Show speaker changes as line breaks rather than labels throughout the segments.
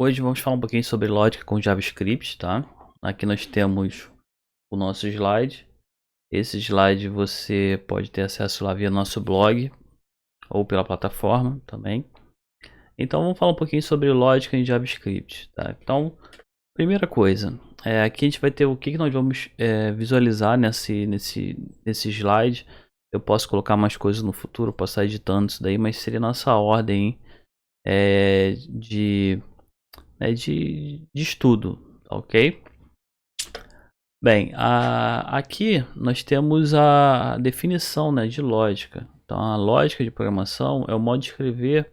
Hoje vamos falar um pouquinho sobre lógica com JavaScript, tá? Aqui nós temos o nosso slide. Esse slide você pode ter acesso lá via nosso blog ou pela plataforma também. Então vamos falar um pouquinho sobre lógica em JavaScript, tá? Então, primeira coisa, aqui a gente vai ter o que nós vamos visualizar nesse slide. Eu posso colocar mais coisas no futuro, posso estar editando isso daí, mas seria nossa ordem de estudo, tá ok? Bem, aqui nós temos a definição, né, de lógica. Então, a lógica de programação é o modo de escrever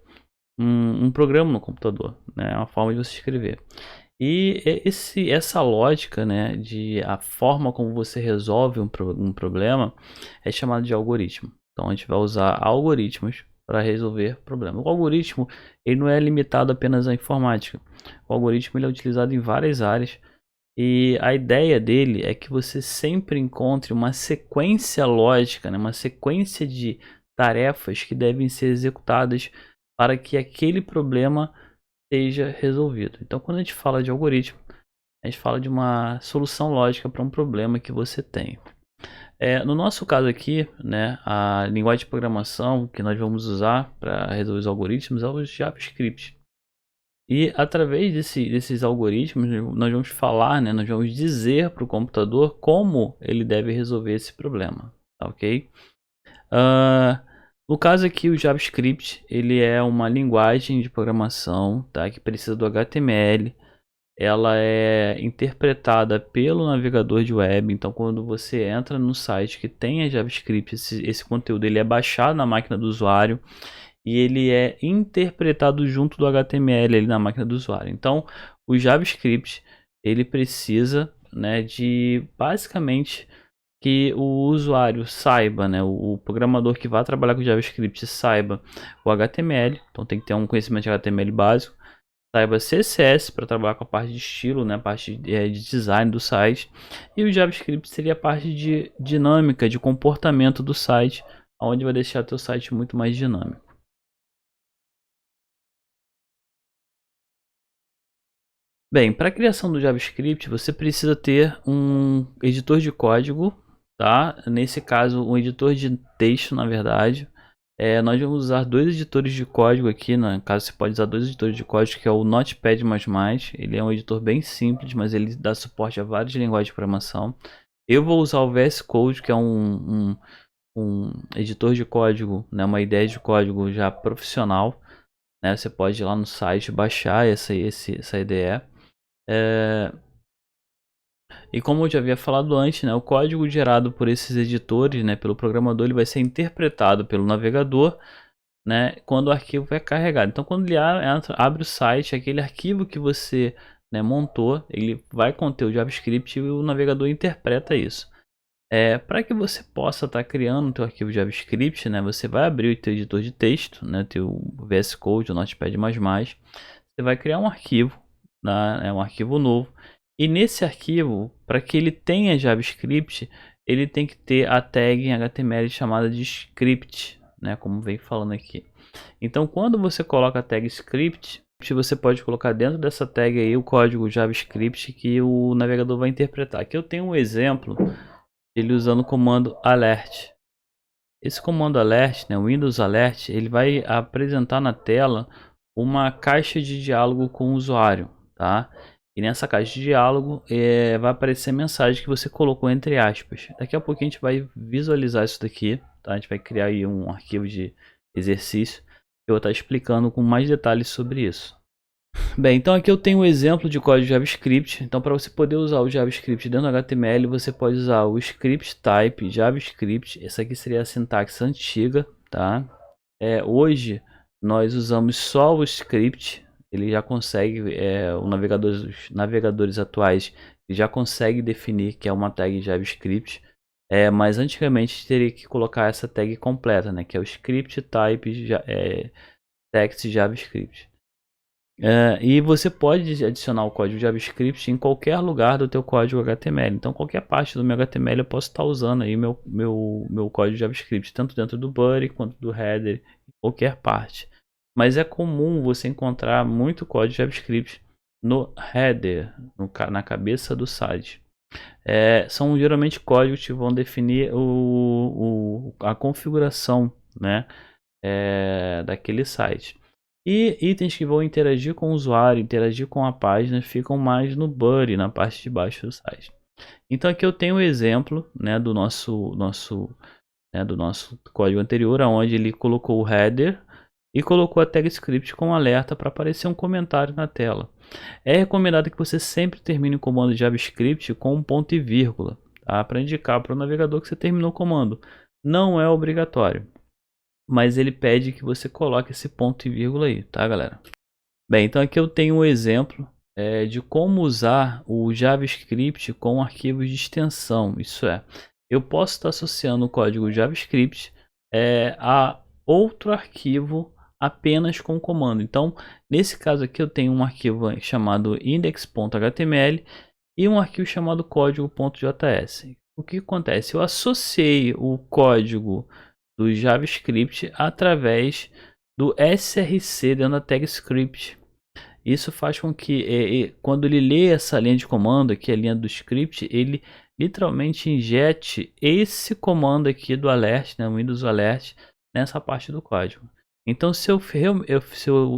um programa no computador, né, é uma forma de você escrever. E essa lógica, né, a forma como você resolve um problema é chamada de algoritmo. Então, a gente vai usar algoritmos para resolver problemas. O algoritmo ele não é limitado apenas à informática. O algoritmo ele é utilizado em várias áreas. E a ideia dele é que você sempre encontre uma sequência lógica, né? Uma sequência de tarefas que devem ser executadas para que aquele problema seja resolvido. Então, quando a gente fala de algoritmo, a gente fala de uma solução lógica para um problema que você tem. No nosso caso aqui, né, a linguagem de programação que nós vamos usar para resolver os algoritmos é o JavaScript. E através desses algoritmos, nós vamos falar, né, nós vamos dizer para o computador como ele deve resolver esse problema, tá ok? No caso aqui, o JavaScript, ele é uma linguagem de programação, tá, que precisa do HTML. Ela é interpretada pelo navegador de web, então quando você entra no site que tem JavaScript, esse conteúdo ele é baixado na máquina do usuário e ele é interpretado junto do HTML ali na máquina do usuário. Então, o JavaScript ele precisa, né, de basicamente que o usuário saiba, né, o programador que vai trabalhar com JavaScript saiba o HTML, então tem que ter um conhecimento de HTML básico, saiba CSS para trabalhar com a parte de estilo, né, a parte de design do site, e o JavaScript seria a parte de dinâmica, de comportamento do site, onde vai deixar teu site muito mais dinâmico. Bem, para a criação do JavaScript, você precisa ter um editor de código, tá? Nesse caso, um editor de texto, na verdade. Nós vamos usar dois editores de código aqui, no caso você pode usar dois editores de código, que é o Notepad++. Ele é um editor bem simples, mas ele dá suporte a várias linguagens de programação. Eu vou usar o VS Code, que é um editor de código, né? Uma ideia de código já profissional, né? Você pode ir lá no site baixar essa ideia. E como eu já havia falado antes, né, o código gerado por esses editores, né, pelo programador, ele vai ser interpretado pelo navegador, né, quando o arquivo é carregado. Então, quando ele abre o site, aquele arquivo que você, né, montou, ele vai conter o JavaScript e o navegador interpreta isso. Para que você possa estar criando o teu arquivo JavaScript, né, você vai abrir o teu editor de texto, né, teu VS Code, o Notepad++, você vai criar um arquivo, né, um arquivo novo. E nesse arquivo, para que ele tenha JavaScript, ele tem que ter a tag em HTML chamada de script, né, como vem falando aqui. Então, quando você coloca a tag script, você pode colocar dentro dessa tag aí o código JavaScript que o navegador vai interpretar. Aqui eu tenho um exemplo ele usando o comando alert. Esse comando alert, né, o Windows Alert, ele vai apresentar na tela uma caixa de diálogo com o usuário, tá? E nessa caixa de diálogo vai aparecer a mensagem que você colocou entre aspas. Daqui a pouquinho a gente vai visualizar isso daqui, tá? A gente vai criar aí um arquivo de exercício. Eu vou estar explicando com mais detalhes sobre isso. Bem, então aqui eu tenho um exemplo de código JavaScript. Então, para você poder usar o JavaScript dentro do HTML, você pode usar o script type JavaScript. Essa aqui seria a sintaxe antiga, tá? Hoje nós usamos só o script. Ele já consegue, os navegadores atuais já consegue definir que é uma tag JavaScript. Mas antigamente teria que colocar essa tag completa, né? Que é o script type text JavaScript. E você pode adicionar o código JavaScript em qualquer lugar do teu código HTML. Então, qualquer parte do meu HTML eu posso estar usando aí meu código JavaScript, tanto dentro do body quanto do header, em qualquer parte. Mas é comum você encontrar muito código JavaScript no header, na cabeça do site. São geralmente códigos que vão definir a configuração, né, daquele site. E itens que vão interagir com o usuário, interagir com a página, ficam mais no body, na parte de baixo do site. Então aqui eu tenho um exemplo, né, do nosso código anterior, onde ele colocou o header e colocou a tag script com alerta para aparecer um comentário na tela. É recomendado que você sempre termine o comando de JavaScript com um ponto e vírgula, tá? Para indicar para o navegador que você terminou o comando. Não é obrigatório, mas ele pede que você coloque esse ponto e vírgula aí, tá, galera? Bem, então aqui eu tenho um exemplo de como usar o JavaScript com arquivos de extensão. Isso é, eu posso estar associando o código JavaScript a outro arquivo apenas com o comando. Então, nesse caso aqui eu tenho um arquivo chamado index.html e um arquivo chamado código.js. O que acontece? Eu associei o código do JavaScript através do src dentro da tag script. Isso faz com que quando ele lê essa linha de comando aqui, a linha do script, ele literalmente injete esse comando aqui do alert, né, o Windows Alert, nessa parte do código. Então se eu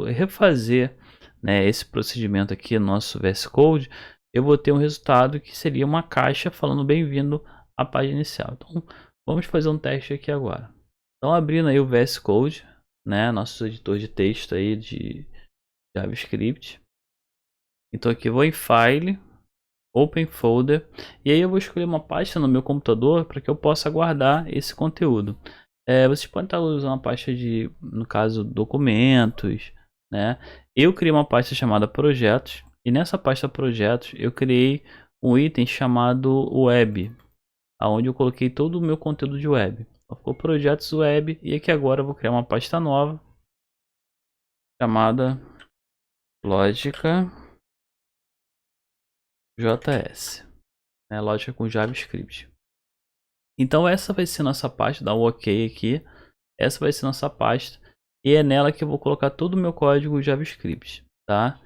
refazer, né, esse procedimento aqui no nosso VS Code, eu vou ter um resultado que seria uma caixa falando bem-vindo à página inicial. Então vamos fazer um teste aqui agora. Então abrindo aí o VS Code, né, nosso editor de texto aí de JavaScript. Então aqui eu vou em File, Open Folder, e aí eu vou escolher uma pasta no meu computador para que eu possa guardar esse conteúdo. Vocês podem estar usando uma pasta de, no caso, documentos, né? Eu criei uma pasta chamada Projetos, e nessa pasta Projetos eu criei um item chamado Web, onde eu coloquei todo o meu conteúdo de web. Então, ficou Projetos Web, e aqui agora eu vou criar uma pasta nova chamada Lógica JS, né? Lógica com JavaScript. Então essa vai ser nossa pasta, dá um OK aqui. Essa vai ser nossa pasta e é nela que eu vou colocar todo o meu código JavaScript, tá?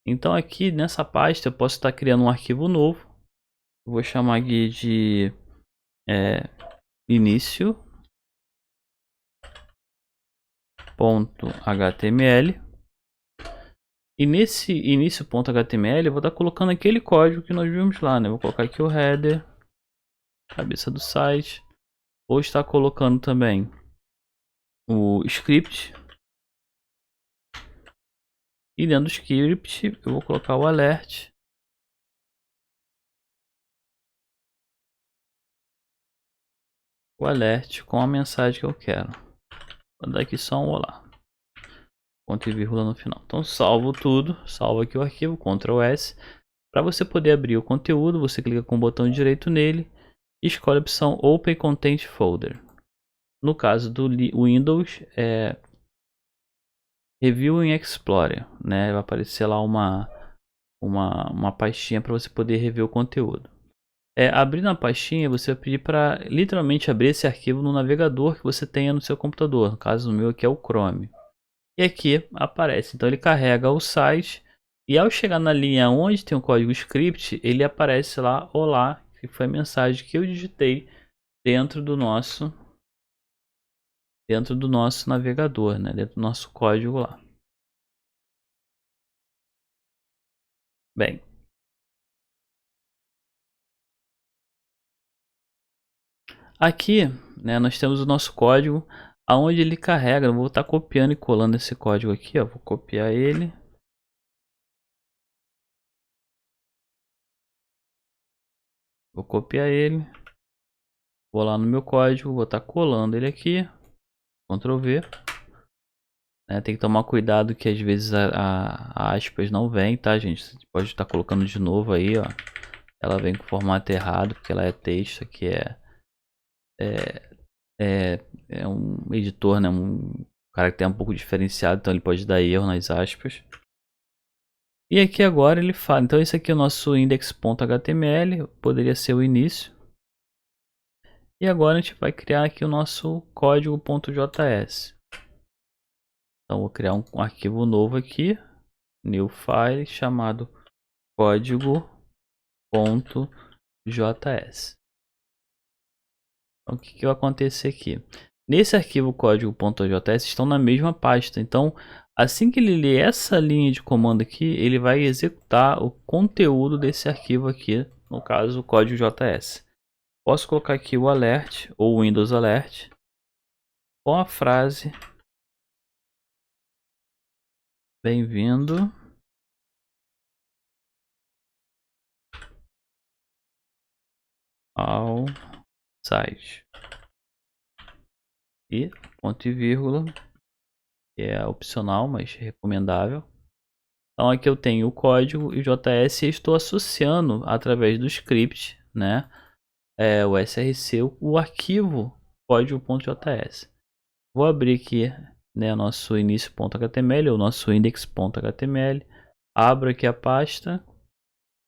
Então aqui nessa pasta eu posso estar criando um arquivo novo. Eu vou chamar aqui de início.html. E nesse início.html eu vou estar colocando aquele código que nós vimos lá, né? Vou colocar aqui o header, cabeça do site. Vou estar colocando também o script. E dentro do script eu vou colocar o alert. O alert com a mensagem que eu quero. Vou dar aqui só um olá. Ponto e vírgula no final. Então salvo tudo. Salvo aqui o arquivo, Ctrl S. Para você poder abrir o conteúdo, você clica com o botão direito nele e escolhe a opção Open Content Folder. No caso do Windows, Review in Explorer, né? Vai aparecer lá uma pastinha para você poder rever o conteúdo. Abrindo a pastinha, você vai pedir para literalmente abrir esse arquivo no navegador que você tenha no seu computador. No caso, o meu aqui é o Chrome. E aqui aparece. Então ele carrega o site e ao chegar na linha onde tem o código script, ele aparece lá olá, que foi a mensagem que eu digitei dentro do nosso navegador, né? Dentro do nosso código lá. Bem, aqui, né, nós temos o nosso código aonde ele carrega. Eu vou estar copiando e colando esse código aqui, ó. Vou copiar ele. Vou copiar ele. Vou lá no meu código, vou estar colando ele aqui. Ctrl V. Tem que tomar cuidado que às vezes a aspas não vem, tá, gente? Você pode estar colocando de novo aí, ó. Ela vem com o formato errado, porque ela é texto, aqui é um editor, né? Um caractere um pouco diferenciado, então ele pode dar erro nas aspas. E aqui agora ele fala, então esse aqui é o nosso index.html, poderia ser o início. E agora a gente vai criar aqui o nosso código.js. Então vou criar um arquivo novo aqui, new file, chamado código.js. Então, o que vai acontecer aqui? Nesse arquivo código.js estão na mesma pasta. Então, assim que ele lê essa linha de comando aqui, ele vai executar o conteúdo desse arquivo aqui, no caso o código.js. Posso colocar aqui o alert ou Windows Alert com a frase: bem-vindo ao site. E ponto e vírgula, que é opcional, mas recomendável. Então aqui eu tenho o código e o JS e estou associando através do script, né, o src, o arquivo código.js. Vou abrir aqui, né, nosso início.html ou nosso index.html. Abro aqui a pasta,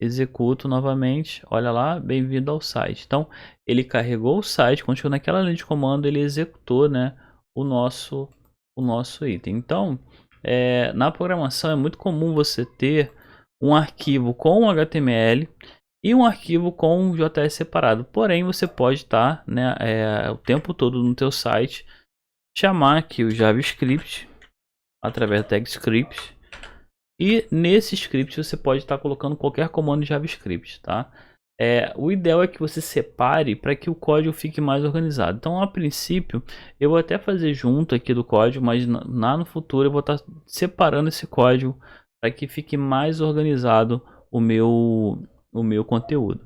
executo novamente. Olha lá, bem-vindo ao site. Então ele carregou o site, quando chegou naquela linha de comando ele executou, né, o nosso item. Então na programação é muito comum você ter um arquivo com HTML e um arquivo com JS separado. Porém, você pode estar, né, o tempo todo no teu site, chamar aqui o JavaScript através do tag script. E nesse script você pode estar colocando qualquer comando de JavaScript, tá? O ideal é que você separe para que o código fique mais organizado. Então, a princípio, eu vou até fazer junto aqui do código, mas lá no futuro eu vou estar separando esse código para que fique mais organizado o meu conteúdo.